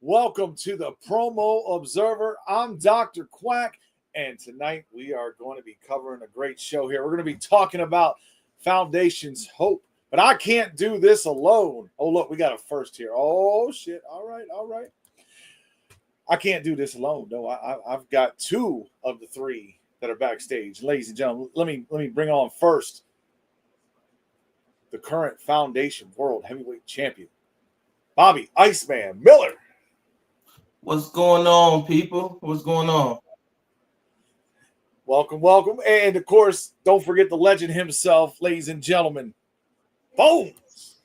Welcome to the Promo Observer. I'm Dr. Quack, and tonight we are going to be covering a great show here. We're going to be talking about Foundation's Hope, but I can't do this alone. Oh, look, we got a first here. Oh, shit. All right. I can't do this alone. No, I've got two of the three that are backstage. Ladies and gentlemen, let me bring on first the current Foundation World Heavyweight Champion, Bobby Iceman Miller. What's going on, people? What's going on? Welcome. And of course, don't forget the legend himself, ladies and gentlemen, Bones.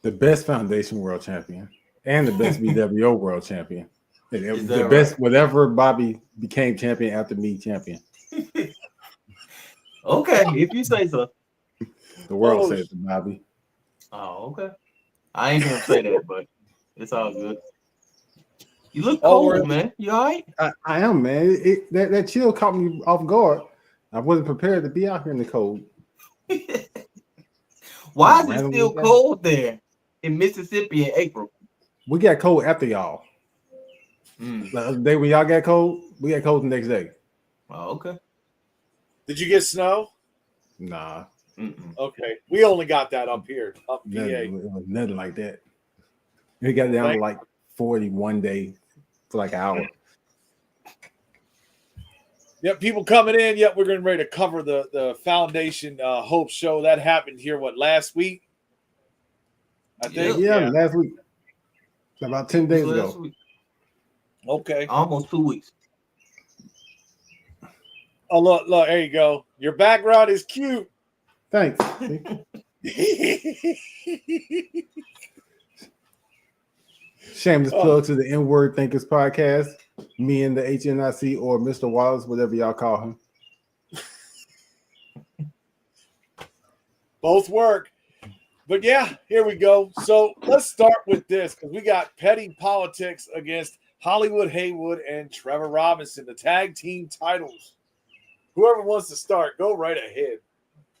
The best Foundation World Champion and the best BWO World Champion. The best, right? Whatever Bobby became champion after me champion. Okay, if you say so. The world says to Bobby. Oh, okay. I ain't gonna say that, but it's all good. You look cold, man. You all right? I am, man. That chill caught me off guard. I wasn't prepared to be out here in the cold. Why is it still cold there in Mississippi in April? We got cold after y'all. The day when y'all got cold, we got cold the next day. Oh, okay. Did you get snow? Nah. Okay. We only got that up here, up PA. Nothing like that. We got down to like 40 one day for like an hour. Yep, people coming in. Yep, we're getting ready to cover the Foundation Hope show. That happened here, last week? I think. Yeah, last week. About 10 days ago. Week. Okay. Almost 2 weeks. Oh, look, there you go. Your background is cute. Thanks. Shameless plug to the N-Word Thinkers podcast. Me and the HNIC or Mr. Wallace, whatever y'all call him. Both work. But yeah, here we go. So let's start with this because we got petty politics against Hollywood Haywood and Trevor Robinson, the tag team titles. Whoever wants to start, go right ahead.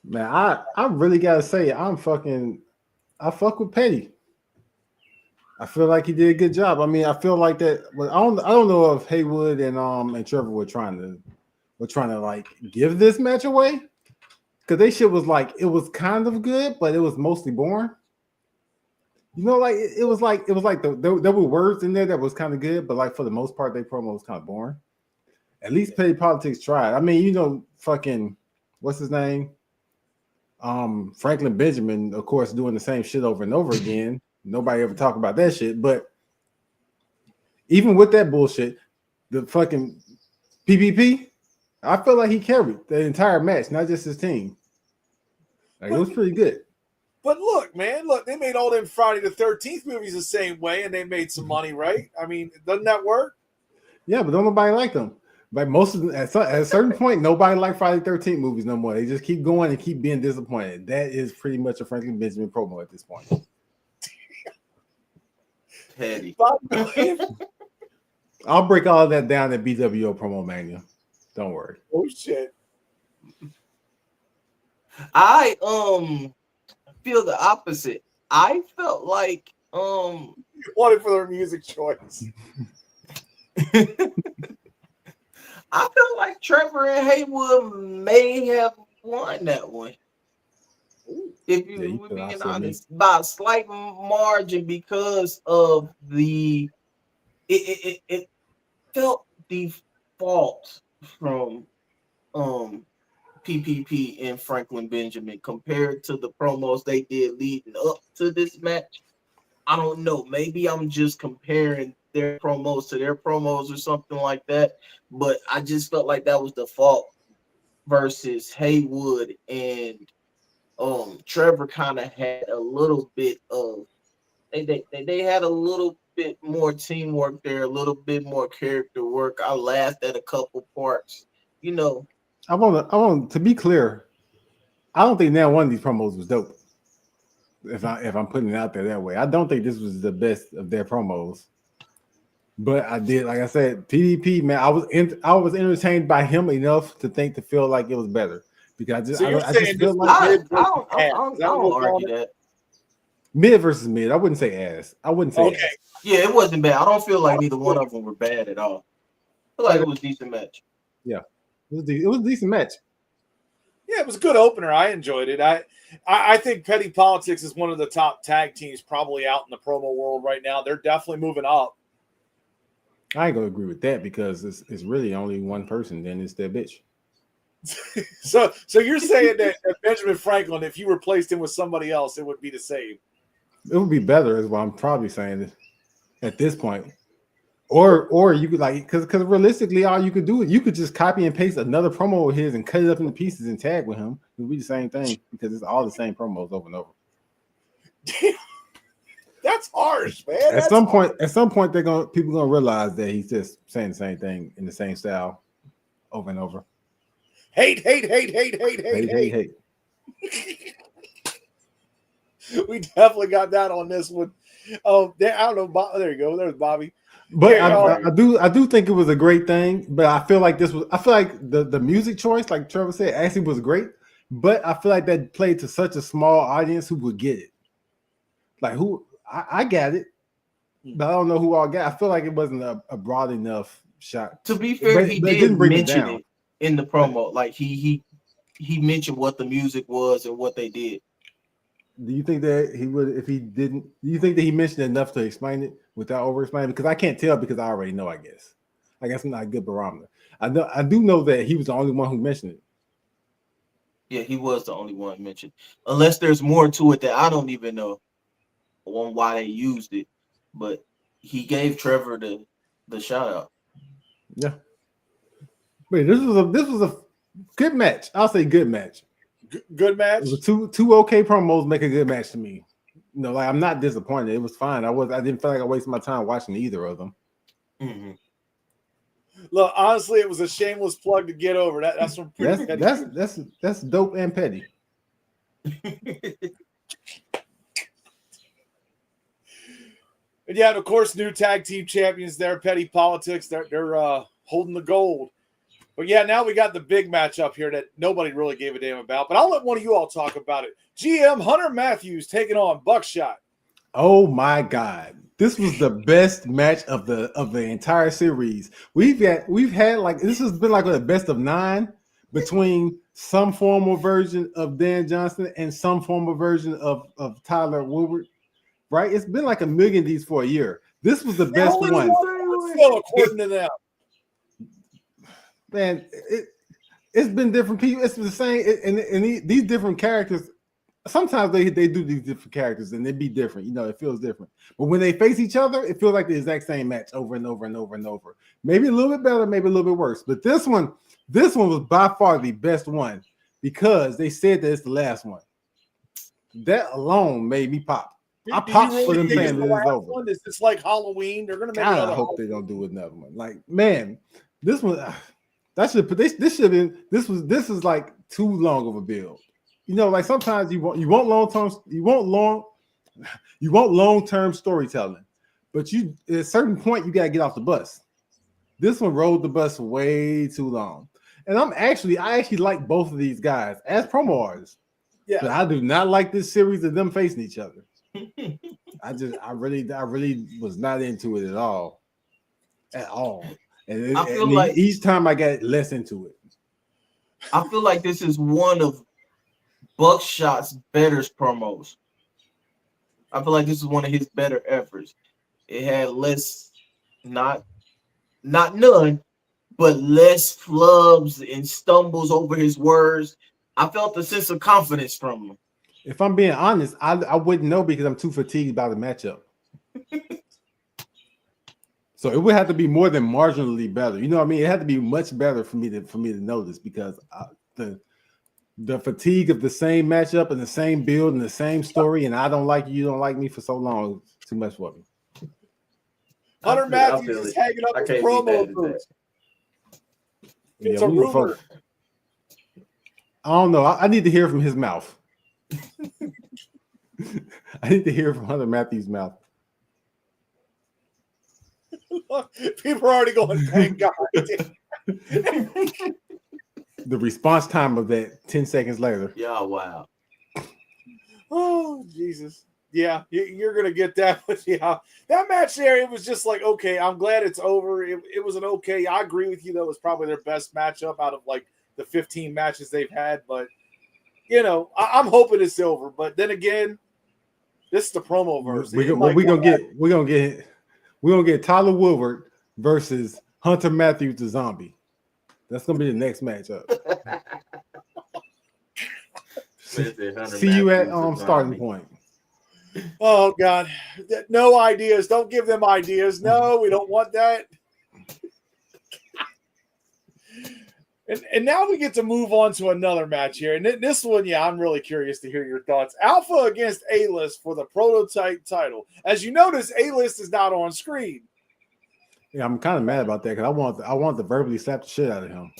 Man, I really gotta say, I fuck with Petty. I feel like he did a good job. I mean, I feel like that. Well, I don't know if Haywood and Trevor were trying to like give this match away because they shit was like it was kind of good, but it was mostly boring. You know, like it was like there were words in there that was kind of good, but like for the most part, their promo was kind of boring. At least Petty Politics tried. I mean, you know, fucking what's his name? Franklin Benjamin, of course, doing the same shit over and over again. Nobody ever talk about that shit. But even with that bullshit, the fucking PPP, I feel like he carried the entire match, not just his team. Like, it was pretty good. But look, they made all them Friday the 13th movies the same way, and they made some money, right? I mean, doesn't that work? Yeah, but don't nobody like them. Like most of them, at a certain point, nobody like Friday the 13th movies no more. They just keep going and keep being disappointed. That is pretty much a Franklin Benjamin promo at this point. Petty. I'll break all of that down at BWO Promo Mania. Don't worry. Oh shit. I feel the opposite. I felt like wanted for their music choice. I felt like Trevor and Haywood may have won that one. If you were being honest, by a slight margin because of it felt default from PPP and Franklin Benjamin compared to the promos they did leading up to this match. I don't know. Maybe I'm just comparing their promos to their promos or something like that. But I just felt like that was the fault versus Haywood and Trevor kind of had a little bit of they had a little bit more teamwork there, a little bit more character work. I laughed at a couple parts, you know. I want to be clear. I don't think now one of these promos was dope. If I'm putting it out there that way, I don't think this was the best of their promos. But I did, like I said, PDP, man. I was entertained by him enough to feel like it was better because I just feel like I don't argue that. Mid versus mid. I wouldn't say ass. I wouldn't say Okay. ass. Yeah, it wasn't bad. I don't feel like neither one of them were bad at all. I feel like it was a decent match. Yeah, it was a decent match. Yeah, it was a good opener. I enjoyed it. I think Petty Politics is one of the top tag teams probably out in the promo world right now. They're definitely moving up. I ain't gonna agree with that because it's really only one person. Then it's that bitch. So you're saying that Benjamin Franklin, if you replaced him with somebody else, it would be the same. It would be better, is what I'm probably saying at this point. Or you could like because realistically, all you could do is you could just copy and paste another promo of his and cut it up into pieces and tag with him. It would be the same thing because it's all the same promos over and over. Damn, that's harsh, man. At some point, people gonna realize that he's just saying the same thing in the same style over and over. Hate. We definitely got that on this one. Oh, I don't know. There you go. There's Bobby. But Yeah, I do think it was a great thing. But I feel like the music choice, like Trevor said, actually was great. But I feel like that played to such a small audience who would get it. Like I got it, but I don't know who all got. I feel like it wasn't a broad enough shot. To be fair, But he it did didn't bring it mention down. it in the promo. Like he mentioned what the music was and what they did. Do you think that he would if he didn't? Do you think that he mentioned enough to explain it without over explaining? Because I can't tell because I already know. I guess I'm not a good barometer. I do know that he was the only one who mentioned it. Yeah, he was the only one mentioned. Unless there's more to it that I don't even know on why they used it. But he gave Trevor the shout out. Yeah. Wait, this was a good match. I'll say good match. Good match. It was two okay promos make a good match to me. You know, like I'm not disappointed. It was fine. I didn't feel like I wasted my time watching either of them. Mm-hmm. Look, honestly, it was a shameless plug to get over. That's some pretty that's dope and petty. And yeah, and of course, new tag team champions there, Petty Politics. They're holding the gold. But yeah, now we got the big match up here that nobody really gave a damn about. But I'll let one of you all talk about it. GM Hunter Matthews taking on Buckshot. Oh my God. This was the best match of the entire series. We've had like this has been like a best of 9 between some formal version of Dan Johnson and some formal version of Tyler Woodward. Right? It's been like a million of these for a year. This was the best one. Still, according to them. Man, it's been different people. It's the same, and these different characters. Sometimes they do these different characters, and they be different. You know, it feels different. But when they face each other, it feels like the exact same match over and over and over and over. Maybe a little bit better, maybe a little bit worse. But this one was by far the best one because they said that it's the last one. That alone made me pop. I popped for them saying that it's over. Is this like Halloween? They're gonna make God, another. I hope they don't do another one. Like, man, this one. This should have been. This is like too long of a build. You know, like sometimes you want long term storytelling, but at a certain point you gotta get off the bus. This one rode the bus way too long, and I actually like both of these guys as promo artists. Yeah, but I do not like this series of them facing each other. I really was not into it at all. And I feel like each time I got less into it. I feel like this is one of Buckshot's better promos. I feel like this is one of his better efforts. It had less, not none, but less flubs and stumbles over his words. I felt a sense of confidence from him. If I'm being honest, I wouldn't know because I'm too fatigued by the matchup. So it would have to be more than marginally better. You know what I mean? It had to be much better for me to know this because the fatigue of the same matchup and the same build and the same story, and I don't like you don't like me for so long. It's too much for me. Hunter Matthews is hanging up his promo boots. It's a rumor. I don't know. I need to hear from his mouth. I need to hear from Hunter Matthews' mouth. People are already going, thank God. The response time of that 10 seconds later. Yeah, wow. Oh, Jesus. Yeah, you're gonna get that. But yeah, that match there, it was just like, okay, I'm glad it's over. It was an okay. I agree with you though. It was probably their best matchup out of like the 15 matches they've had. But you know, I'm hoping it's over. But then again, this is the promo verse. We're gonna get Tyler Woodward versus Hunter Matthews the Zombie. That's gonna be the next matchup. See you at starting point. Oh God, no ideas. Don't give them ideas. No, we don't want that. And now we get to move on to another match here. And this one, yeah, I'm really curious to hear your thoughts. Alpha against A-List for the Prototype title. As you notice, A-List is not on screen. Yeah, I'm kind of mad about that because I want to verbally slap the shit out of him.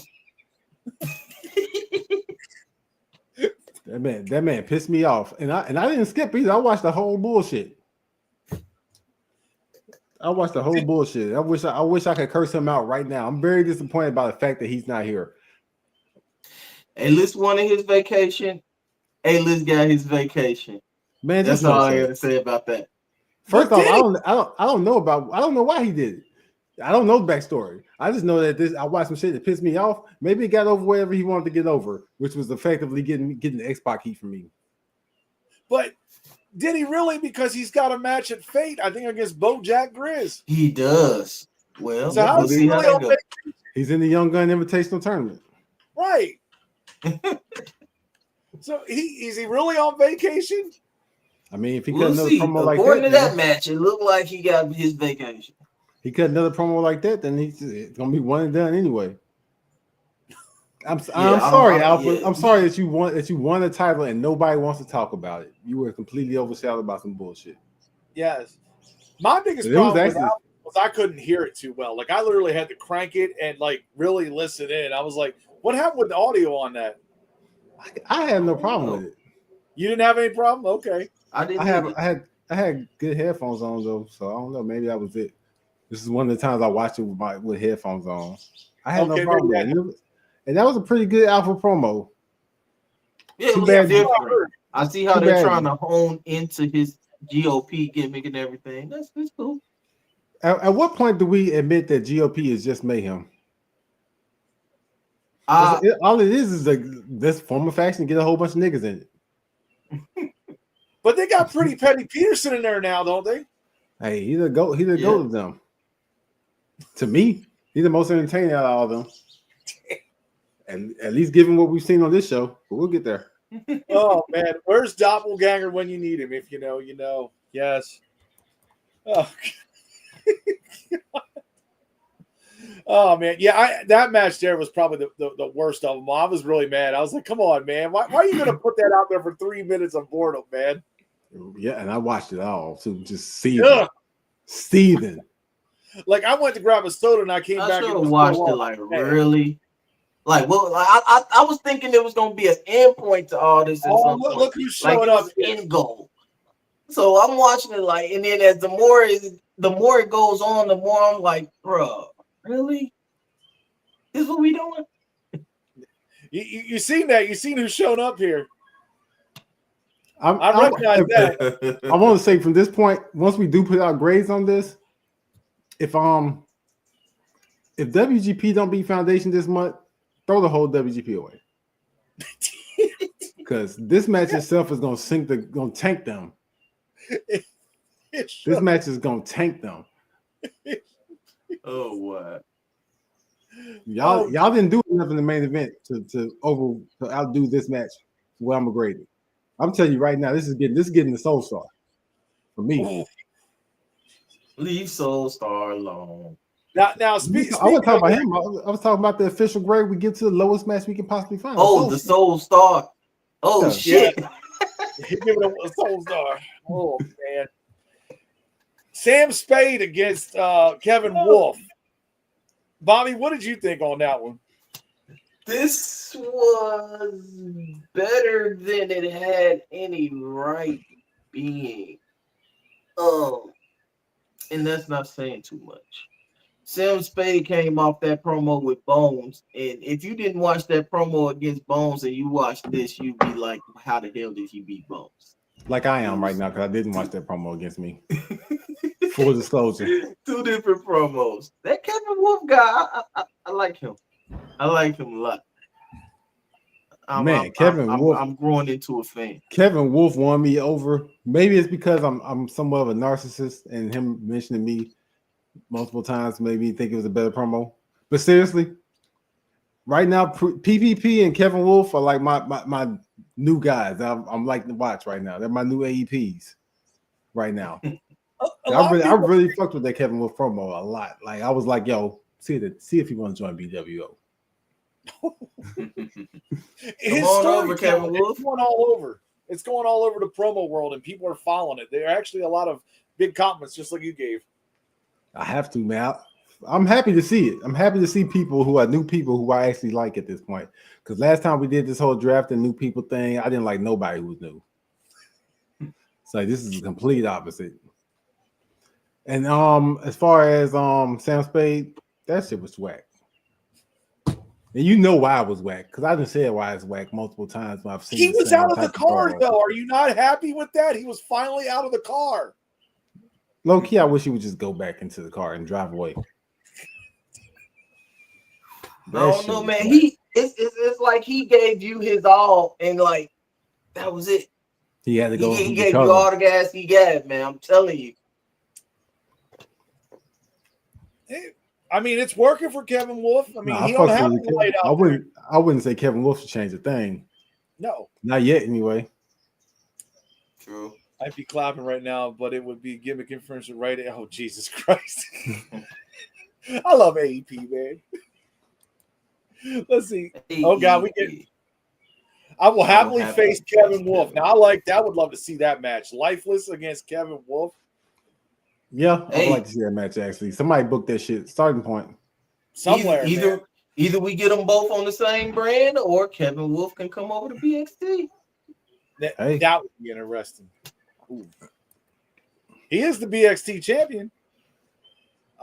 That man pissed me off, and I didn't skip either. I watched the whole bullshit. I wish I could curse him out right now. I'm very disappointed by the fact that he's not here. A-List wanted his vacation. A-List got his vacation. Man, that's all I got to say about that. First off, I don't know why he did it. I don't know the backstory. I just know that I watched some shit that pissed me off. Maybe he got over whatever he wanted to get over, which was effectively getting the X-Pac heat from me. But did he really? Because he's got a match at Fate, I think, against Bojack Grizz. He does. Well, so how does he really on vacation? He's in the Young Gun Invitational Tournament. Right. So is he really on vacation? I mean, if he cut another promo like that. According to that match, it looked like he got his vacation. He cut another promo like that, then it's gonna be one and done anyway. I'm sorry, Alpha. Yeah. I'm sorry that you won the title and nobody wants to talk about it. You were completely overshadowed by some bullshit. Yes. My biggest problem was I couldn't hear it too well. Like I literally had to crank it and like really listen in. I was like, what happened with the audio on that? I had no problem with it. You didn't have any problem? Okay. I had good headphones on though, so I don't know. Maybe that was it. This is one of the times I watched it with headphones on. I had no problem with it. And that was a pretty good Alpha promo. Yeah, it was different. I see how they're trying to hone into his GOP gimmick and everything. That's cool. At what point do we admit that GOP is just mayhem? All it is this form of faction get a whole bunch of niggas in it. But they got Pretty Petty Peterson in there now, don't they? Hey, he's the goat of them. To me, he's the most entertaining out of all of them. And at least given what we've seen on this show, but we'll get there. Oh man, where's Doppelganger when you need him? If you know, you know. Yes. Oh, oh man, yeah. That match there was probably the worst of them. I was really mad. I was like, "Come on, man! Why are you gonna put that out there for 3 minutes of boredom, man?" Yeah, and I watched it all too, just seething. Like I went to grab a soda and I came back and watched it. Like really. Like, well, I was thinking there was gonna be an end point to all this. Look who's showing up! End goal. So I'm watching it like, and then as the more it goes on, the more I'm like, bro, really? This is what we doing? You seen that? You seen who's showing up here? I recognize that. I want to say from this point, once we do put out grades on this, if WGP don't beat Foundation this month, throw the whole WGP away. Because this match itself is gonna tank them. This match is gonna tank them. Oh what? Y'all didn't do enough in the main event to outdo this match where I'm graded. I'm telling you right now, this is getting the Soul Star for me. Leave Soul Star alone. Now, I wasn't talking about him. I was talking about the official grade we get to the lowest match we can possibly find. Oh, the Soul Star. Oh, shit. Yeah. Give it a Soul Star. Oh, man. Sam Spade against Kevin Wolf. Bobby, what did you think on that one? This was better than it had any right being. And that's not saying too much. Sam Spade came off that promo with Bones, and if you didn't watch that promo against Bones and you watched this, you'd be like, how the hell did he beat Bones? Like I am right now because I didn't watch that promo against me. Full disclosure. 2 different promos. That Kevin Wolf guy, I like him. I like him a lot. Kevin Wolf. I'm growing into a fan. Kevin Wolf won me over. Maybe it's because I'm somewhat of a narcissist, and him mentioning me multiple times made me think it was a better promo. But seriously, right now, PvP and Kevin Wolf are like my new guys. I'm liking to watch right now. They're my new AEPs right now. I really fucked with that Kevin Wolf promo a lot. Like I was like, yo, see if he want to join BWO. His story, Kevin Wolf. It's going all over. It's going all over the promo world, and people are following it. There are actually a lot of big compliments, just like you gave. I have to, man. I'm happy to see it. I'm happy to see people who are new people who I actually like at this point. Because last time we did this whole draft and new people thing, I didn't like nobody who was new. So this is the complete opposite. And as far as Sam Spade, that shit was whack. And you know why it was whack, because I done said why it's whack multiple times when I've seen. He was out of the car, though. Are you not happy with that? He was finally out of the car. Low key, I wish he would just go back into the car and drive away. I don't know, man. It's like he gave you his all, and like that was it. He had to go. He gave you all the gas he got, man. I'm telling you. I mean, it's working for Kevin Wolf. I mean, he don't have to light out. I wouldn't say Kevin Wolf should change a thing. No, not yet, anyway. True. I'd be clapping right now, but it would be gimmick infringement right. Oh, Jesus Christ! I love AEP, man. Let's see. Oh God, we get. I will happily face Kevin Wolf. Now, I like that. I would love to see that match. Lifeless against Kevin Wolf. Yeah, I'd like to see that match, actually. Somebody book that shit. Starting point. Somewhere. Either we get them both on the same brand, or Kevin Wolf can come over to BXT. That would be interesting. Ooh. He is the BXT champion.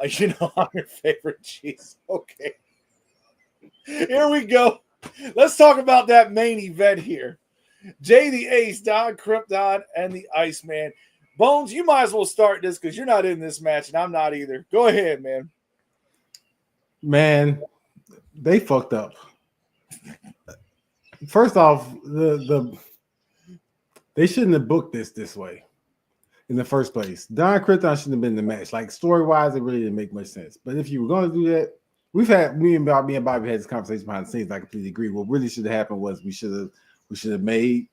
You know, I'm your favorite. Jeez. Okay. Here we go. Let's talk about that main event here. Jay the Ace, Don Krypton, and the Iceman. Bones, you might as well start this because you're not in this match, and I'm not either. Go ahead, man. Man, they fucked up. First off, they shouldn't have booked this way in the first place. Don Krypton shouldn't have been in the match. Like, story-wise, it really didn't make much sense. But if you were going to do that, me and Bobby had this conversation behind the scenes. I completely agree. What really should have happened was we should have made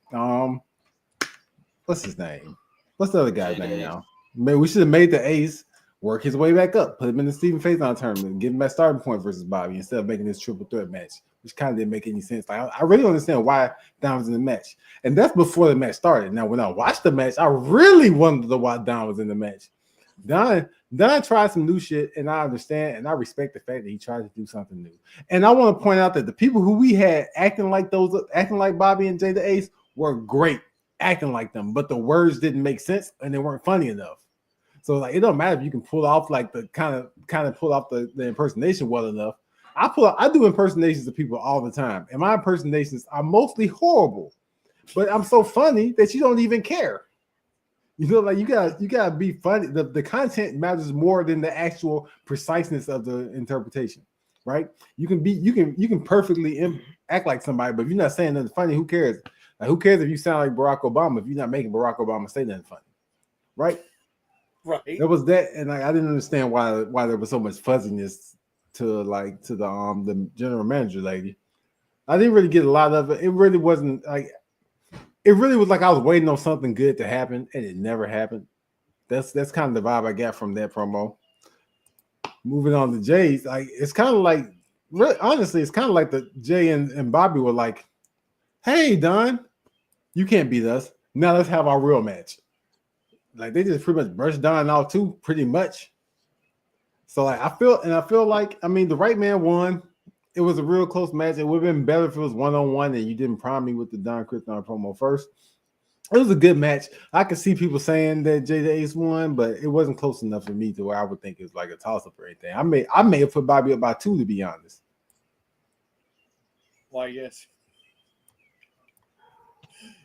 what's his name? What's the other guy's name now? We should have made the Ace work his way back up, put him in the Stephen Faison tournament, give him that starting point versus Bobby instead of making this triple threat match, which kind of didn't make any sense. Like I really don't understand why Don was in the match, and that's before the match started. Now, when I watched the match, I really wondered why Don was in the match. Don tried some new shit, and I understand and I respect the fact that he tried to do something new. And I want to point out that the people who we had acting like Bobby and Jay the Ace were great, acting like them, but the words didn't make sense and they weren't funny enough. So like it don't matter if you can pull off like the kind of pull off the impersonation well enough. I do impersonations of people all the time, and my impersonations are mostly horrible, but I'm so funny that you don't even care. You know, like you gotta be funny. The content matters more than the actual preciseness of the interpretation, right? You can perfectly act like somebody, but if you're not saying nothing funny, who cares? Like, who cares if you sound like Barack Obama if you're not making Barack Obama say nothing funny, right? Right. There was that, and I didn't understand why there was so much fuzziness to the general manager lady. I didn't really get a lot of it. It really wasn't like. It really was like I was waiting on something good to happen, and it never happened. That's kind of the vibe I got from that promo. Moving on to Jay's, like it's kind of like, really, honestly, it's kind of like the Jay and Bobby were like, "Hey, Don, you can't beat us. Now let's have our real match." Like they just pretty much brushed Don off too, pretty much. So like I feel like, I mean, the right man won. It was a real close match. It would have been better if it was 1-on-1 and you didn't prime me with the Don Krypton promo first. It was a good match. I could see people saying that Jay the Ace won, but it wasn't close enough for me to where I would think it was like a toss-up or anything. I may have put Bobby up by 2, to be honest. Why, yes.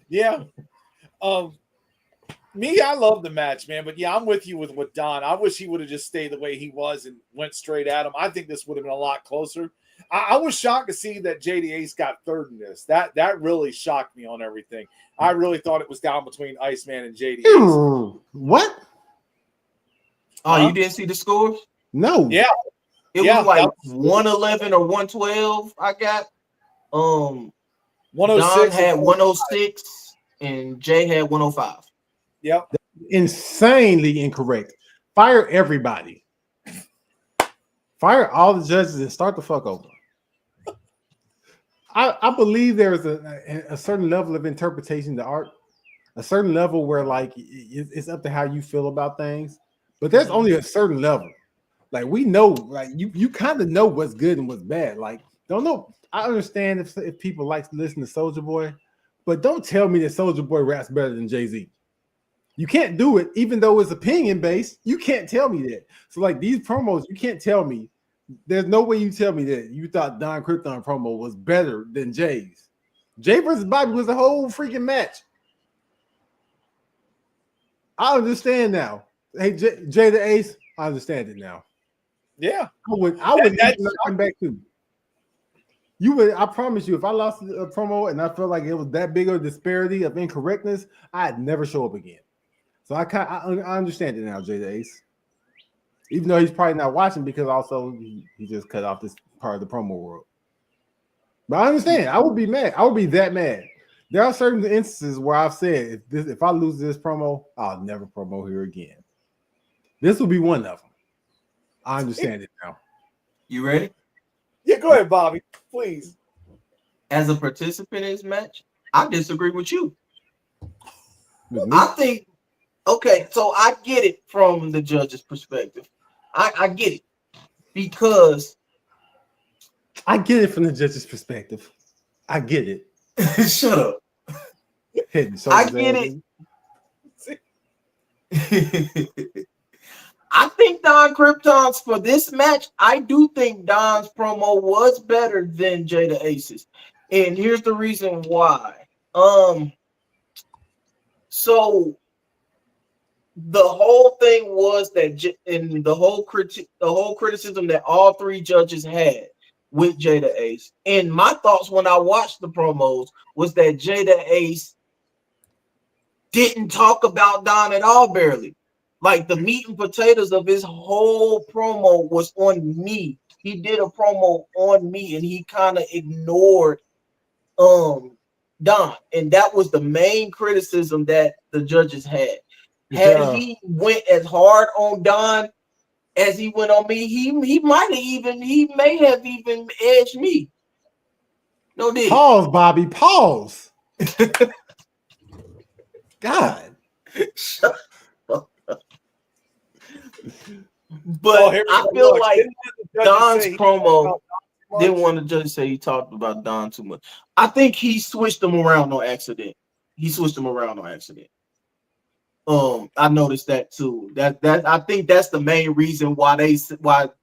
Yeah. Me, I love the match, man. But yeah, I'm with you with Don. I wish he would have just stayed the way he was and went straight at him. I think this would have been a lot closer. I was shocked to see that JD Ace got third in this. That really shocked me on everything. I really thought it was down between Iceman and JD Ace. What? Oh, you didn't see the scores? No. Yeah. It was like 111 or 112. I got 106. Don had 106 and Jay had 105. Yep. Insanely incorrect. Fire everybody. Fire all the judges and start the fuck over. I believe there's a certain level of interpretation to art, a certain level where like it's up to how you feel about things. But there's only a certain level. Like we know, like you kind of know what's good and what's bad. Like don't know. I understand if people like to listen to Soulja Boy, but don't tell me that Soulja Boy raps better than Jay-Z. You can't do it, even though it's opinion based. You can't tell me that. So like these promos, you can't tell me. There's no way you tell me that you thought Don Krypton promo was better than Jay's. Jay versus Bobby was a whole freaking match. I understand now. Hey, Jay the Ace, I understand it now. Yeah. I would come back to. You would, I promise you, if I lost a promo and I felt like it was that big of a disparity of incorrectness, I'd never show up again. So I understand it now, Jay the Ace. Even though he's probably not watching because also he just cut off this part of the promo world. But I understand. I would be mad. I would be that mad. There are certain instances where I've said, if I lose this promo, I'll never promo here again. This will be one of them. I understand it now. You ready? Yeah, go ahead, Bobby, please. As a participant in this match, I disagree with you. I think, okay, so I get it from the judge's perspective. I get it because I get it from the judge's perspective. I get it. Shut up. I get it. I think Don Krypton's for this match. I do think Don's promo was better than Jada Ace's, and here's the reason why. So the whole thing was that, in the whole criticism that all three judges had with Jada Ace, and my thoughts when I watched the promos was that Jada Ace didn't talk about Don at all, barely. Like the meat and potatoes of his whole promo was on me. He did a promo on me, and he kind of ignored Don, and that was the main criticism that the judges had. Had he went as hard on Don as he went on me, he may have even edged me. No, did pause, Bobby, pause. God. But I feel like Don's promo didn't want to just say he talked about Don too much. I think he switched them around on accident. I noticed that too. That I think that's the main reason why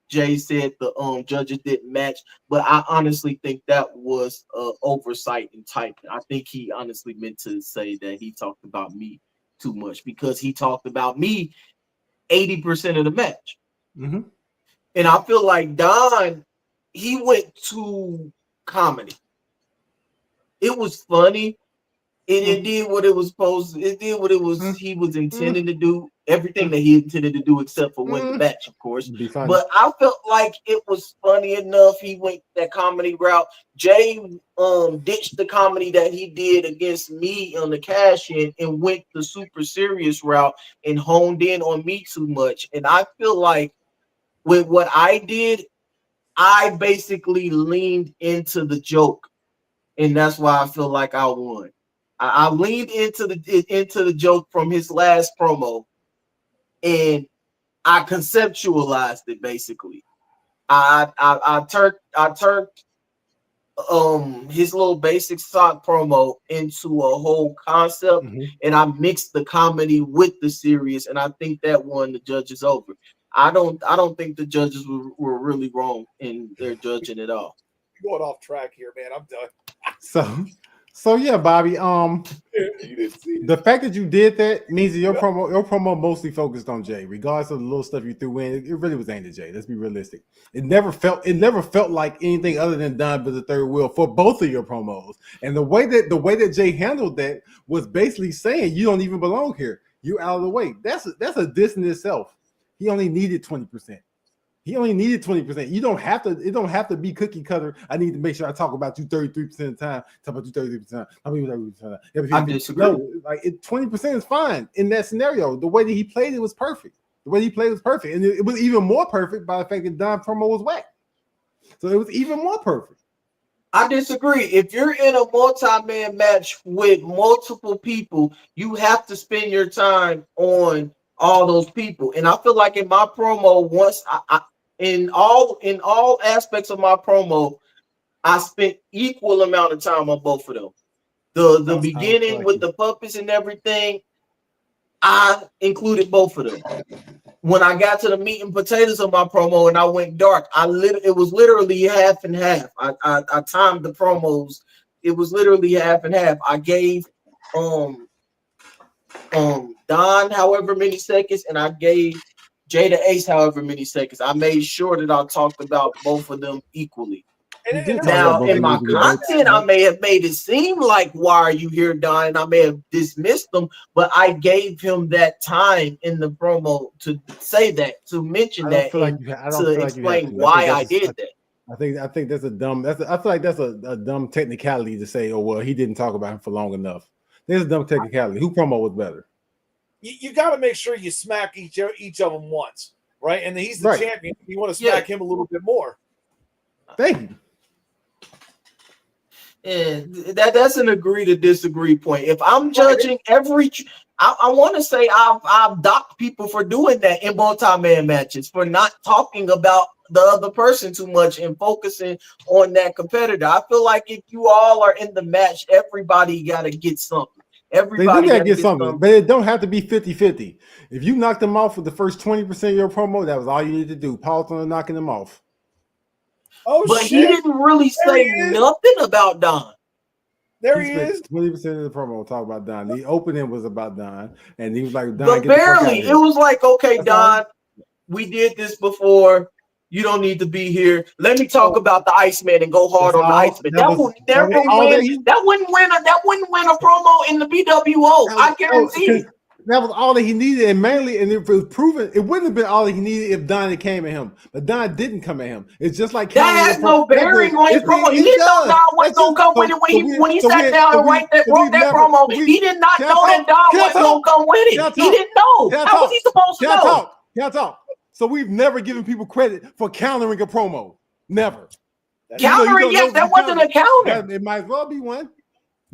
Jay said the judges didn't match. But I honestly think that was oversight in typing. I think he honestly meant to say that he talked about me too much because he talked about me 80% of the match. Mm-hmm. And I feel like Don, he went to comedy. It was funny. It did what it was supposed to. It did what it was he was intended to do. Everything that he intended to do, except for win the match, of course. But I felt like it was funny enough. He went that comedy route. Jay ditched the comedy that he did against me on the cash in and went the super serious route and honed in on me too much. And I feel like with what I did, I basically leaned into the joke, and that's why I feel like I won. I leaned into the joke from his last promo, and I conceptualized it basically. I turned his little basic sock promo into a whole concept, and I mixed the comedy with the serious, and I think that won the judges over. I don't think the judges were really wrong in their judging at all. Going off track here, man. I'm done. So yeah, Bobby. You didn't see it. The fact that you did that means that your promo mostly focused on Jay, regardless of the little stuff you threw in. It really was aimed at Jay. Let's be realistic. It never felt like anything other than Don but the third wheel for both of your promos. And the way that Jay handled that was basically saying you don't even belong here. You're out of the way. That's a diss in itself. He only needed 20%. He only needed 20%. You don't have to. It don't have to be cookie cutter. I need to make sure I talk about you 33% of the time. Talk about you 33%. I mean 33%. I disagree. No, like 20% is fine in that scenario. The way that he played it was perfect. And it was even more perfect by the fact that Don promo was whack. So it was even more perfect. I disagree. If you're in a multi-man match with multiple people, you have to spend your time on all those people. And I feel like in my promo, once in all aspects of my promo, I spent equal amount of time on both of them. The beginning with the puppets and everything, I included both of them. When I got to the meat and potatoes of my promo and I went dark, it was literally half and half. I timed the promos. It was literally half and half. I gave Don however many seconds, and I gave Jada Ace however many seconds. I made sure that I talked about both of them equally. Now, in my content, I may have made it seem like, why are you here, Don? And I may have dismissed them, but I gave him that time in the promo to say that, to mention that, to explain why I did that. I think that's a dumb. I feel like that's a dumb technicality to say. Oh well, he didn't talk about him for long enough. There's a dumb technicality. Who promo was better? You got to make sure you smack each of them once, right? And he's the champion. You want to smack him a little bit more. Thank you. And that's an agree to disagree point. If I'm judging I want to say I've docked people for doing that in multi-man matches, for not talking about the other person too much and focusing on that competitor. I feel like if you all are in the match, everybody got to get something. Everybody got to get something. But it don't have to be 50-50. If you knocked them off with the first 20% of your promo, that was all you needed to do. Pause on knocking them off. Oh, but shit. He didn't really say nothing about Don. There he is. 20% of the promo talk about Don. The opening was about Don, and he was like, "Don." But barely. It was like, "Okay, Don, we did this before. You don't need to be here. Let me talk about the Iceman and go hard on the Iceman." That wouldn't win a promo in the BWO. I guarantee you. That was all that he needed, and mainly, and it was proven, it wouldn't have been all that he needed if Don had came at him. But Don didn't come at him. It's just like that has no bearing on his promo. He didn't know Don wasn't gonna come with it when he sat down and wrote that promo. He did not know that Don wasn't gonna come with it. He didn't know. How was he supposed to know? Can't talk. So we've never given people credit for countering a promo. Never. Countering, yes, that wasn't a counter. It might as well be one.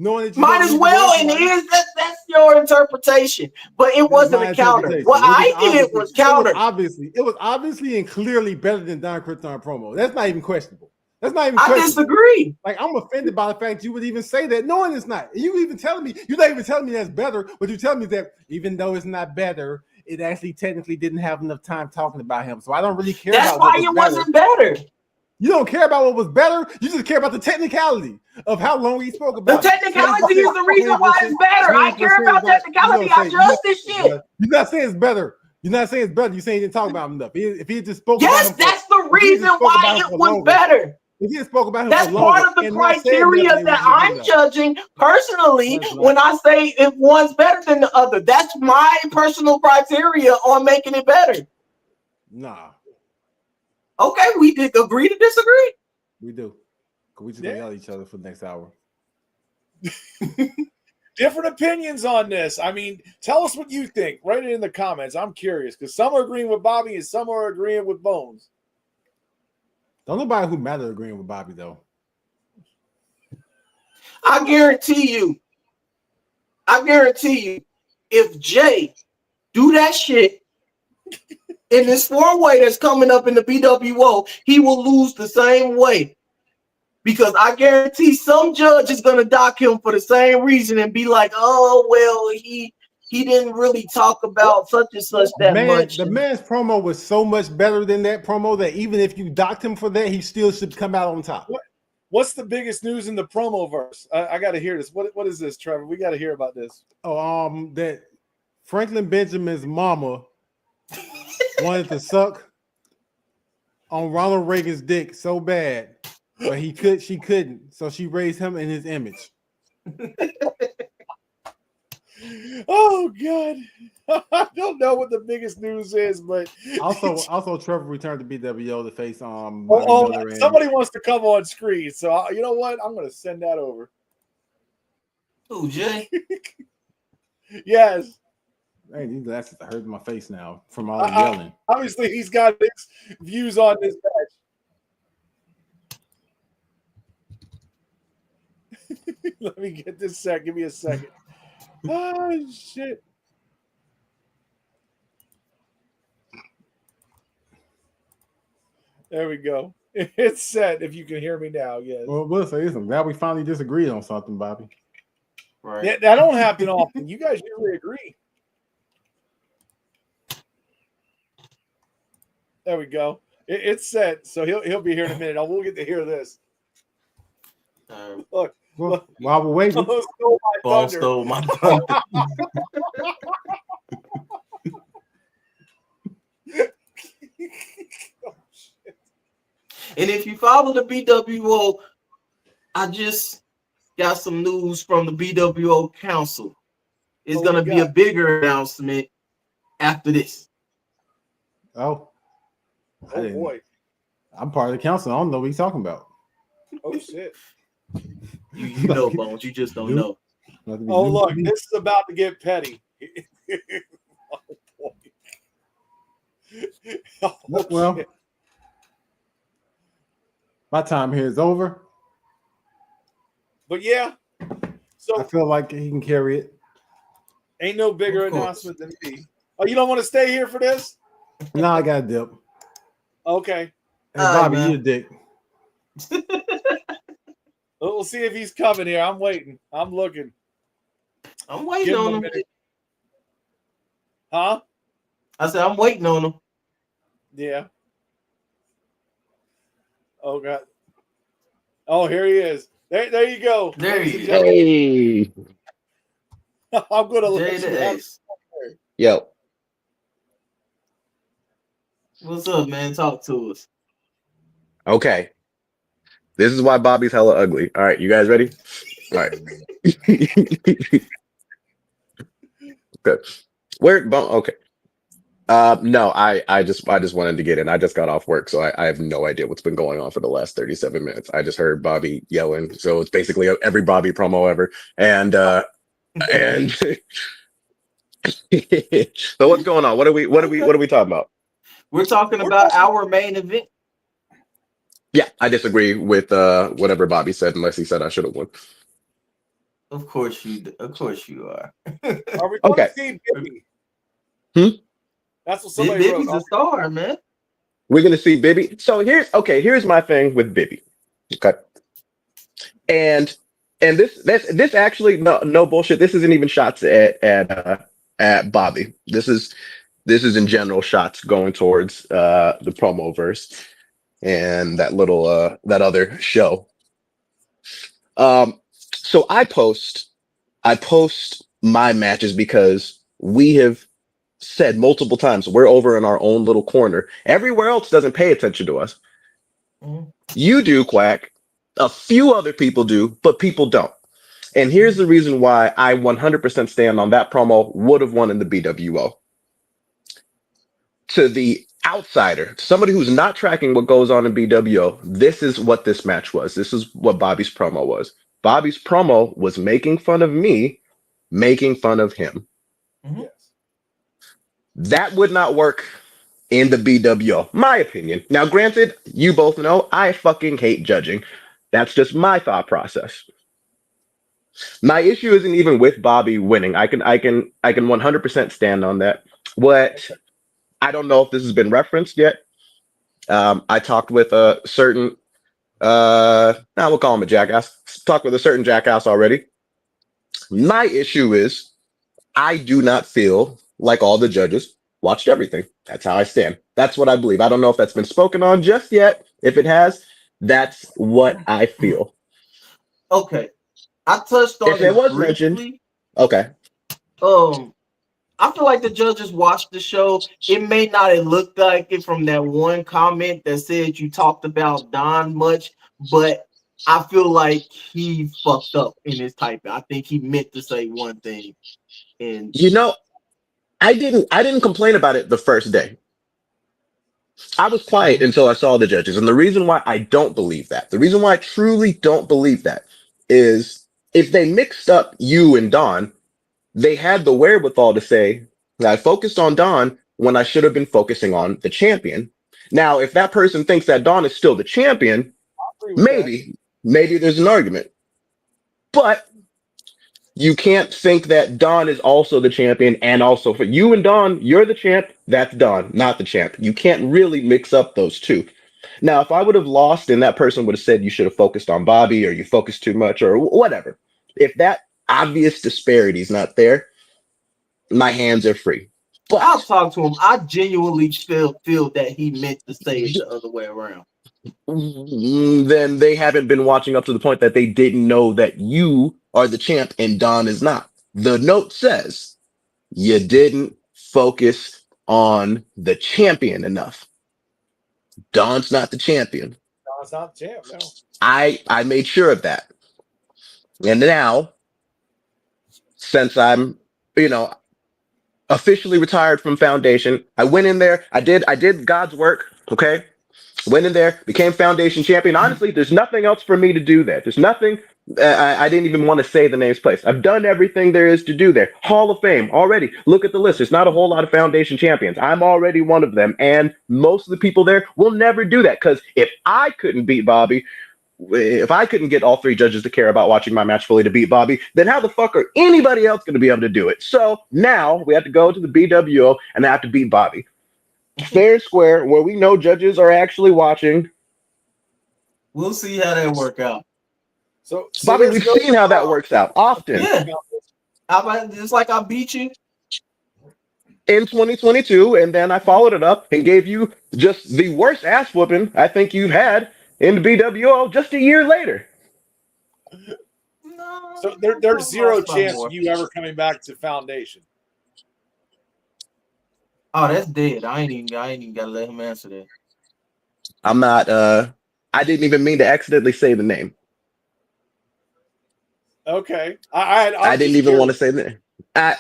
Might as well, and that's your interpretation, but it wasn't a counter. What I did was counter. It was obviously and clearly better than Don Krypton promo. That's not even questionable. I disagree. Like, I'm offended by the fact you would even say that, knowing it's not. You're not even telling me that's better, but you're telling me that even though it's not better, it actually technically didn't have enough time talking about him. So I don't really care. That's why it wasn't better. You don't care about what was better. You just care about the technicality of how long he spoke about. The technicality is the reason why it's better. I care about technicality. I judge this shit. You're not saying it's better. You're saying he didn't talk about him enough. If he just spoke about him. Yes, that's the reason why it was better. If he spoke about him, that's part of the criteria that I'm judging personally when I say if one's better than the other. That's my personal criteria on making it better. Nah. Okay, we did agree to disagree. We do. We just yell at each other for the next hour. Different opinions on this. I mean, tell us what you think. Write it in the comments. I'm curious because some are agreeing with Bobby and some are agreeing with Bones. Don't nobody who matter agreeing with Bobby though. I guarantee you, if Jay do that shit in this 4-way that's coming up in the BWO, he will lose the same way. Because I guarantee some judge is going to dock him for the same reason and be like, oh, well, he didn't really talk about such and such much. The man's promo was so much better than that promo that even if you docked him for that, he still should come out on top. What's the biggest news in the promo verse? I got to hear this. What is this, Trevor? We got to hear about this. Oh, that Franklin Benjamin's mama wanted to suck on Ronald Reagan's dick so bad, but she couldn't. So she raised him in his image. Oh God. I don't know what the biggest news is, but also Trevor returned to BWO to face Bobby Miller somebody wants to come on screen. So you know what? I'm gonna send that over. Who, Jay? Yes. Hey, these glasses are hurting my face now from all the yelling. Obviously, he's got his views on this match. Let me get this set. Give me a second. Oh shit. There we go. It's set. If you can hear me now, yes. Well, we'll say this. I'm glad we finally disagreed on something, Bobby. Right. Yeah, that don't happen often. You guys usually agree. There we go. It's set. So he'll be here in a minute. We'll get to hear this. Look. Well, while we're waiting, Ball stole my thunder. And if you follow the BWO, I just got some news from the BWO Council. It's going to be a bigger announcement after this. Oh boy. I'm part of the council. I don't know what he's talking about. Oh shit. You know, Bones. You just don't know. Oh, look, this is about to get petty. Oh, boy. Oh, well, shit. My time here is over. But yeah, so I feel like he can carry it. Ain't no bigger announcement than me. Oh, you don't want to stay here for this? No, I got a dip. Okay. Hey, Bobby, you a dick. We'll see if he's coming here. I'm waiting. I'm looking. I'm waiting on him. Huh? I said I'm waiting on him. Yeah. Oh God. Oh, here he is. There you go. There he is. Hey. I'm gonna let you have Yo. What's up, man? Talk to us. Okay. This is why Bobby's hella ugly. All right, you guys ready? All right. Good. Okay. No, I just wanted to get in. I just got off work, so I have no idea what's been going on for the last 37 minutes. I just heard Bobby yelling, so it's basically every Bobby promo ever. And so what's going on? What are we talking about? We're talking about our main event. Yeah, I disagree with whatever Bobby said, unless he said I should have won. Of course you are. Are we going to see Bibby? That's what somebody wrote. Bibby's a star, man. We're gonna see Bibby. So here's my thing with Bibby. Okay. And this actually no bullshit. This isn't even shots at Bobby. This is in general shots going towards the promo verse and that little that other show. So I post my matches because we have said multiple times we're over in our own little corner. Everywhere else doesn't pay attention to us. You do, Quack. A few other people do, but people don't. And here's the reason why I 100% stand on that promo would have won in the BWO. To the outsider, somebody who's not tracking what goes on in BWO, this is what this match was. This is what Bobby's promo was. Bobby's promo was making fun of me, making fun of him. Yes. That would not work in the BWO, my opinion. Now, granted, you both know I fucking hate judging. That's just my thought process. My issue isn't even with Bobby winning. I can 100% stand on that. What I don't know if this has been referenced yet. I talked with a certain we'll call him a jackass. Talked with a certain jackass already. My issue is I do not feel like all the judges watched everything. That's how I stand. That's what I believe. I don't know if that's been spoken on just yet. If it has, That's what I feel. Okay, I touched on If it it was mentioned, briefly. okay. I feel like the judges watched the show. It may not have looked like it from that one comment that said you talked about Don much, but I feel like he fucked up in his typing. I think he meant to say one thing, and You know, I didn't complain about it the first day. I was quiet until I saw the judges. And the reason why I don't believe that, the reason why I truly don't believe that is if they mixed up you and Don, they had the wherewithal to say that I focused on Don when I should have been focusing on the champion. Now, if that person thinks that Don is still the champion, agree with that. maybe there's an argument. But you can't think that Don is also the champion and also for you and Don, you're the champ, that's Don, not the champ. You can't really mix up those two. Now, if I would have lost and that person would have said you should have focused on Bobby or you focused too much or whatever, if that obvious disparity is not there, my hands are free. I'll But talk to him. I genuinely feel that he meant to say it the other way around. then they haven't been watching up to the point that they didn't know that you are the champ and Don is not. The note says you didn't focus on the champion enough. Don's not the champion. Don's not the champ. No. I made sure of that. And now, since I'm, officially retired from Foundation, I went in there, I did God's work, okay? Went in there, became Foundation champion. Honestly, there's nothing else for me to do there. There's nothing. I didn't even want to say the name's place. I've done everything there is to do there. Hall of Fame already. Look at the list. There's not a whole lot of Foundation champions. I'm already one of them, and most of the people there will never do that because if I couldn't beat Bobby, if I couldn't get all three judges to care about watching my match fully to beat Bobby, then how the fuck are anybody else going to be able to do it? So now we have to go to the BWO and I have to beat Bobby. Fair and square, where we know judges are actually watching. We'll see how that work out. So Bobby, there's we've no- seen how that works out often. Yeah. How about just like I beat you? In 2022, and then I followed it up and gave you just the worst ass whooping I think you've had in the BWO just a year later. No. So there's zero Lost by chance more. of you ever coming back to Foundation. Oh, that's dead. I ain't even gotta let him answer that. I'm not I didn't even mean to accidentally say the name. Okay. I didn't even want to say the name.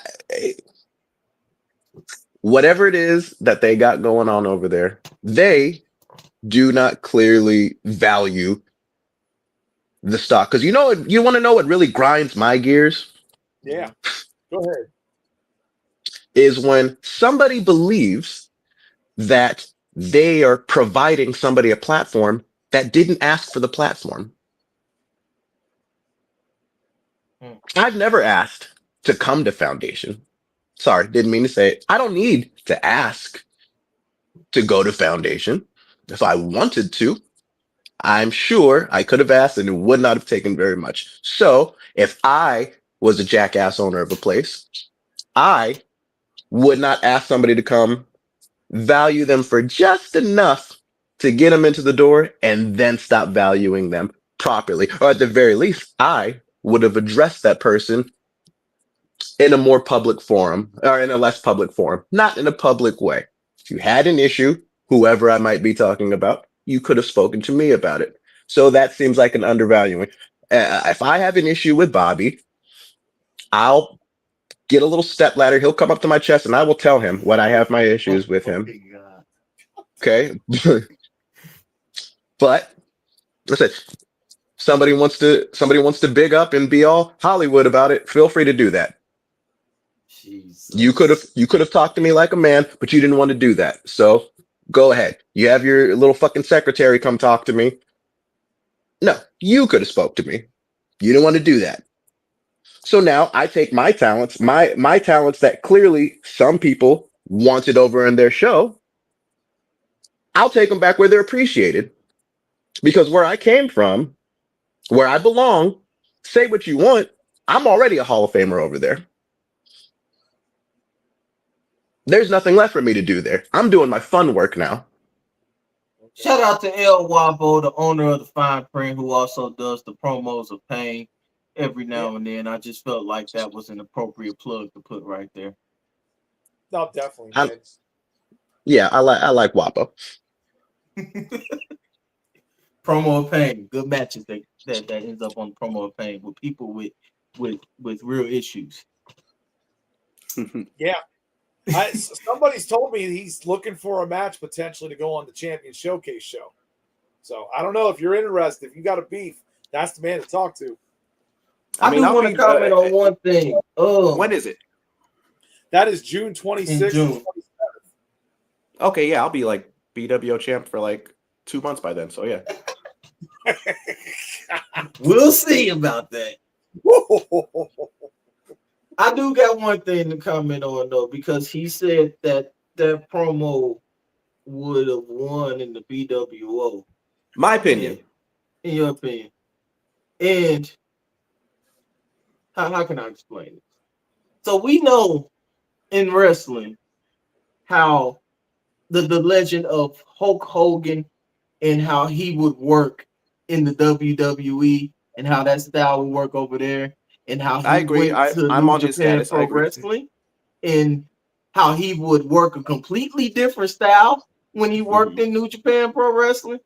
Whatever it is that they got going on over there, they do not clearly value the stock. Because you want to know what really grinds my gears? Yeah. Go ahead. Is when somebody believes that they are providing somebody a platform that didn't ask for the platform. I've never asked to come to Foundation. Sorry, didn't mean to say it. I don't need to ask to go to Foundation. If I wanted to, I'm sure I could have asked and it would not have taken very much. So if I was a jackass owner of a place, I would not ask somebody to come, value them for just enough to get them into the door and then stop valuing them properly. Or at the very least, I would have addressed that person in a more public forum or in a less public forum, not in a public way. If you had an issue, whoever I might be talking about, you could have spoken to me about it. So that seems like an undervaluing. If I have an issue with Bobby, I'll get a little step ladder. He'll come up to my chest and I will tell him what I have my issues with him. Okay. But listen, somebody wants to big up and be all Hollywood about it. Feel free to do that. Jesus. You could have talked to me like a man, but you didn't want to do that. So go ahead. You have your little fucking secretary come talk to me. No, you could have spoke to me. You didn't want to do that. So now I take my talents, my talents that clearly some people wanted over in their show. I'll take them back where they're appreciated. Because where I came from, where I belong, say what you want, I'm already a Hall of Famer over there. There's nothing left for me to do there. I'm doing my fun work now. Shout out to El Wabo, the owner of the Fine Print, who also does the promos of Pain every now and then. I just felt like that was an appropriate plug to put right there. No, definitely, I'm- man. Yeah, I like Wapo. Promo of Pain, good matches that ends up on Promo of Pain with people with real issues. Yeah. Somebody's told me he's looking for a match potentially to go on the Champion Showcase show. So I don't know if you're interested. If you got a beef, that's the man to talk to. I do want to comment on one thing. When is it? That is June 26th. In June. Okay, yeah, I'll be like BWO champ for like 2 months by then. So yeah. We'll see about that. I do got one thing to comment on though, because he said that promo would have won in the BWO. My opinion. In your opinion. And how can I explain it? So we know in wrestling how the legend of Hulk Hogan and how he would work in the WWE and how that style would work over there and how he I agree. went to I'm New on his Japan status. I Pro agree. Wrestling and how he would work a completely different style when he worked in New Japan Pro Wrestling.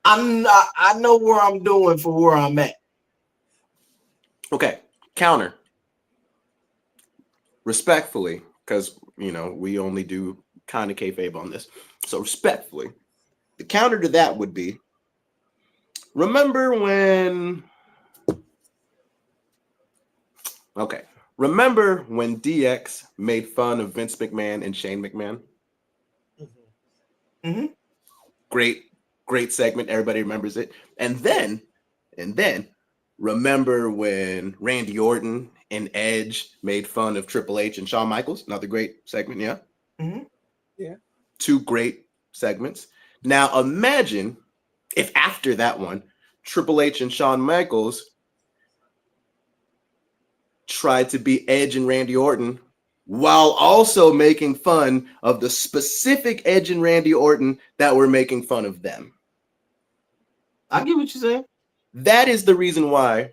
I know where I'm doing for where I'm at. Okay, counter. Respectfully, because we only do kind of kayfabe on this. So respectfully, the counter to that would be: remember when DX made fun of Vince McMahon and Shane McMahon? Mm-hmm. Great segment. Everybody remembers it. And then remember when Randy Orton and Edge made fun of Triple H and Shawn Michaels? Another great segment, yeah? Mm-hmm. Yeah. 2 great segments. Now imagine if after that one, Triple H and Shawn Michaels tried to be Edge and Randy Orton while also making fun of the specific Edge and Randy Orton that were making fun of them. I get what you're saying. That is the reason why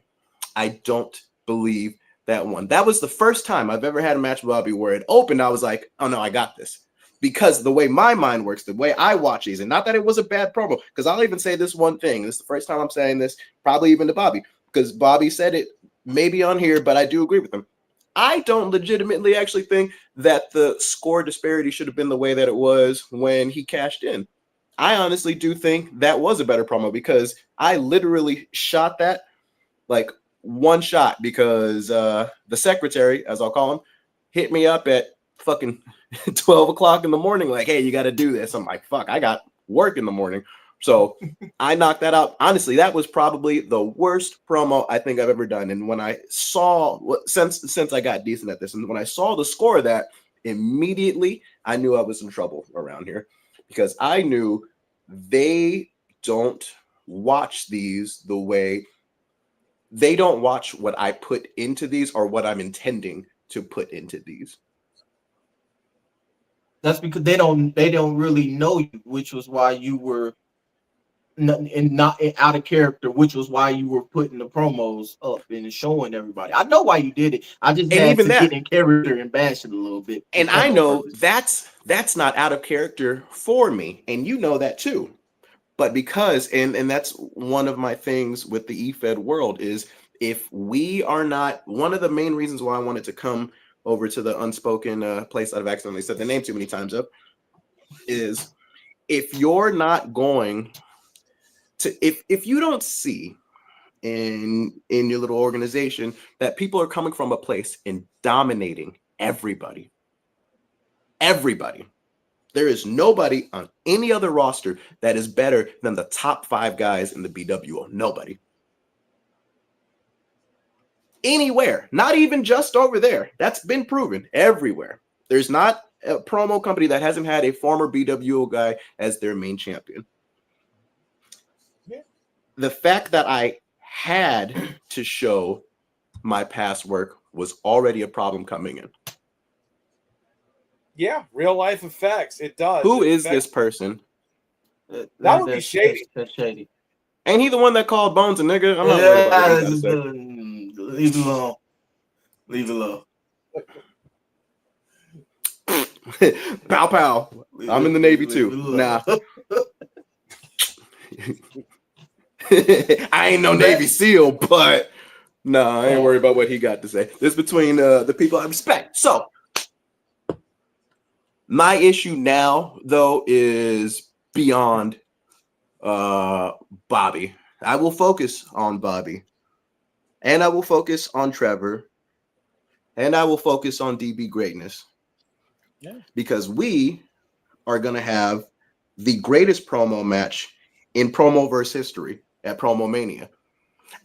I don't believe that one. That was the first time I've ever had a match with Bobby where it opened. I was like, oh no, I got this. Because the way my mind works, the way I watch these, and not that it was a bad promo, because I'll even say this one thing. This is the first time I'm saying this, probably even to Bobby, because Bobby said it maybe on here, but I do agree with him. I don't legitimately actually think that the score disparity should have been the way that it was when he cashed in. I honestly do think that was a better promo because I literally shot that like one shot because the secretary, as I'll call him, hit me up at fucking 12 o'clock in the morning like, hey, you got to do this. I'm like, fuck, I got work in the morning. So I knocked that out. Honestly, that was probably the worst promo I think I've ever done. And when I saw, since I got decent at this, and when I saw the score of that, immediately I knew I was in trouble around here because I knew they don't watch these the way they don't watch what I put into these or what I'm intending to put into these. That's because they don't really know you, which was why you were not out of character, which was why you were putting the promos up and showing everybody. I know why you did it. I just had even to that, get in character and bash it a little bit. And I know that's not out of character for me, and you know that too. But because and that's one of my things with the eFed world is if we are not, one of the main reasons why I wanted to come over to the Unspoken place that I've accidentally said the name too many times up is if you're not going to, if you don't see in your little organization that people are coming from a place and dominating everybody, there is nobody on any other roster that is better than the top 5 guys in the BWO. Nobody. Anywhere, not even just over there. That's been proven everywhere. There's not a promo company that hasn't had a former BWO guy as their main champion. Yeah. The fact that I had to show my past work was already a problem coming in. Yeah, real life effects. It does. Who is this person? That would be shady. That's shady. Ain't he the one that called Bones a nigga? I'm not worried about what he gotta say. Leave it alone. Leave it alone. Pow pow. I'm in the Navy too. Nah. I ain't no Navy SEAL, but no, I ain't worried about what he got to say. This is between the people I respect. So my issue now, though, is beyond Bobby. I will focus on Bobby, and I will focus on Trevor, and I will focus on DB Greatness. Yeah. Because we are going to have the greatest promo match in Promoverse history at Promo Mania.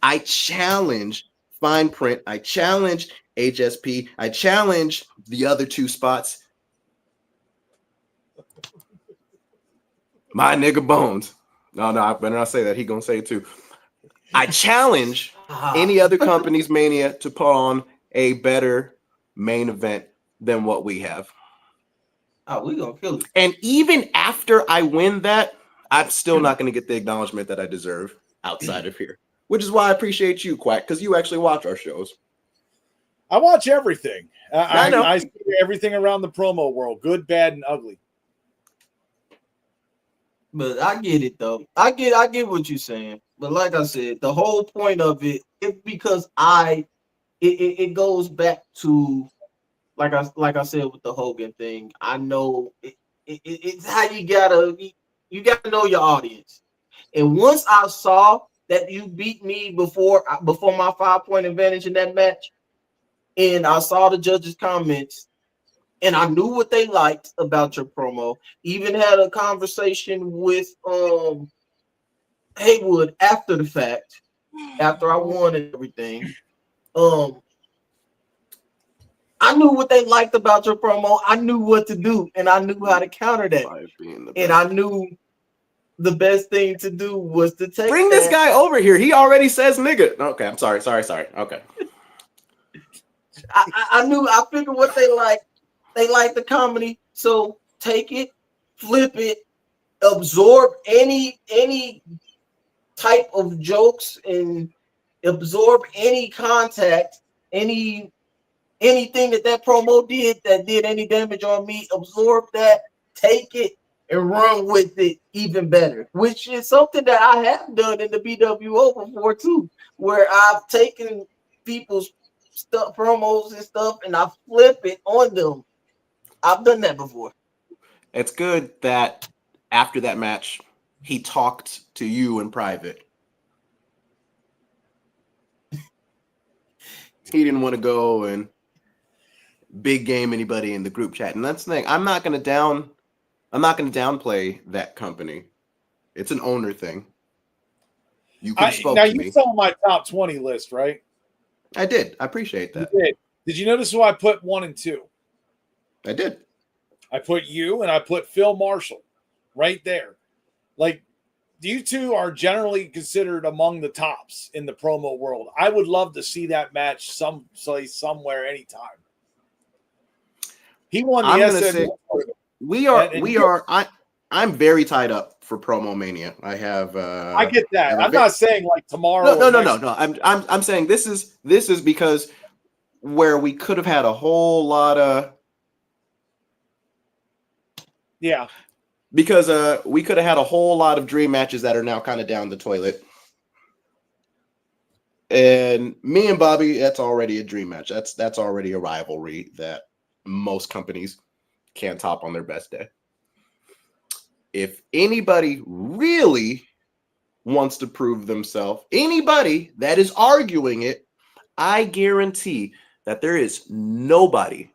I challenge Fine Print. I challenge HSP. I challenge the other two spots. My nigga Bones. No, I better not say that. He gonna say it too. I challenge any other company's Mania to put on a better main event than what we have. Oh, we gonna kill it. And even after I win that, I'm still not going to get the acknowledgement that I deserve outside of here. Which is why I appreciate you, Quack, because you actually watch our shows. I watch everything. I know. I see everything around the promo world, good, bad, and ugly. But I get it though. I get what you're saying. But like I said, the whole point of it is because it goes back to like I said with the Hogan thing. I know it's how you gotta know your audience. And once I saw that you beat me before my 5-point advantage in that match, and I saw the judges' comments, and I knew what they liked about your promo. Even had a conversation with Haywood after the fact, after I won and everything. I knew what they liked about your promo. I knew what to do, and I knew how to counter that. And I knew the best thing to do was to bring this guy over here. He already says nigga. Okay, I'm sorry. Okay. I figured what they like. They like the comedy, so take it, flip it, absorb any type of jokes, and absorb any contact, anything that promo did that did any damage on me. Absorb that, take it, and run with it even better, which is something that I have done in the BWO before too, where I've taken people's stuff, promos and stuff, and I flip it on them. I've done that before. It's good that after that match, he talked to you in private. He didn't want to go and big game anybody in the group chat. And that's the thing. I'm not going to downplay that company. It's an owner thing. You could have spoke to me. You saw my top 20 list, right? I did. I appreciate that. You did. Did you notice who I put 1 and 2? I did. I put you and I put Phil Marshall right there. Like, you two are generally considered among the tops in the promo world. I would love to see that match someplace, somewhere, anytime. He won the SM. I'm very tied up for Promo Mania. I have. I get that. I'm not saying like tomorrow. No. I'm saying this is because where we could have had a whole lot of. Yeah. Because we could have had a whole lot of dream matches that are now kind of down the toilet. And me and Bobby, that's already a dream match. That's already a rivalry that most companies can't top on their best day. If anybody really wants to prove themselves, anybody that is arguing it, I guarantee that there is nobody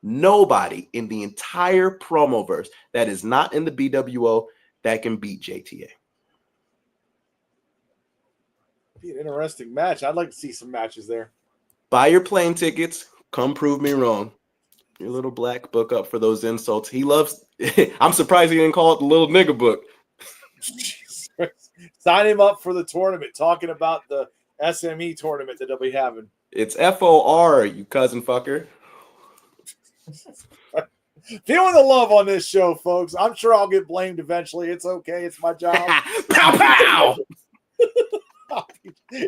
in the entire Promoverse that is not in the BWO that can beat JTA. Be an interesting match. I'd like to see some matches there. Buy your plane tickets. Come prove me wrong. Your little black book up for those insults. He loves. I'm surprised he didn't call it the little nigga book. Sign him up for the tournament. Talking about the SME tournament that they'll be having. It's FOR, you cousin fucker. Feeling the love on this show, folks. I'm sure I'll get blamed eventually. It's okay. It's my job. Pow pow.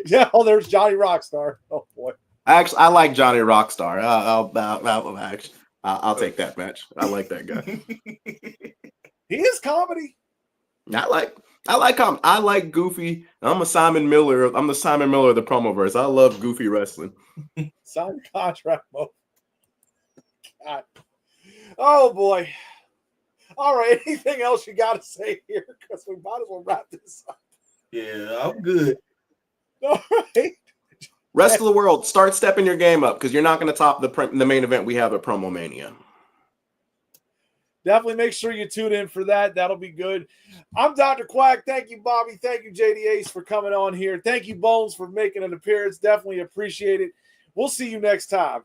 Yeah, oh, there's Johnny Rockstar. Oh boy. Actually, I like Johnny Rockstar. I'll take that match. I like that guy. He is comedy. I like Goofy. I'm the Simon Miller of the Promoverse. I love Goofy wrestling. Sign contract mode. God. Oh boy. All right. Anything else you got to say here? Because we might as well wrap this up. Yeah, I'm good. All right. Rest of the world, start stepping your game up because you're not going to top the main event we have at Promo Mania. Definitely make sure you tune in for that. That'll be good. I'm Dr. Quack. Thank you, Bobby. Thank you, JD Ace, for coming on here. Thank you, Bones, for making an appearance. Definitely appreciate it. We'll see you next time.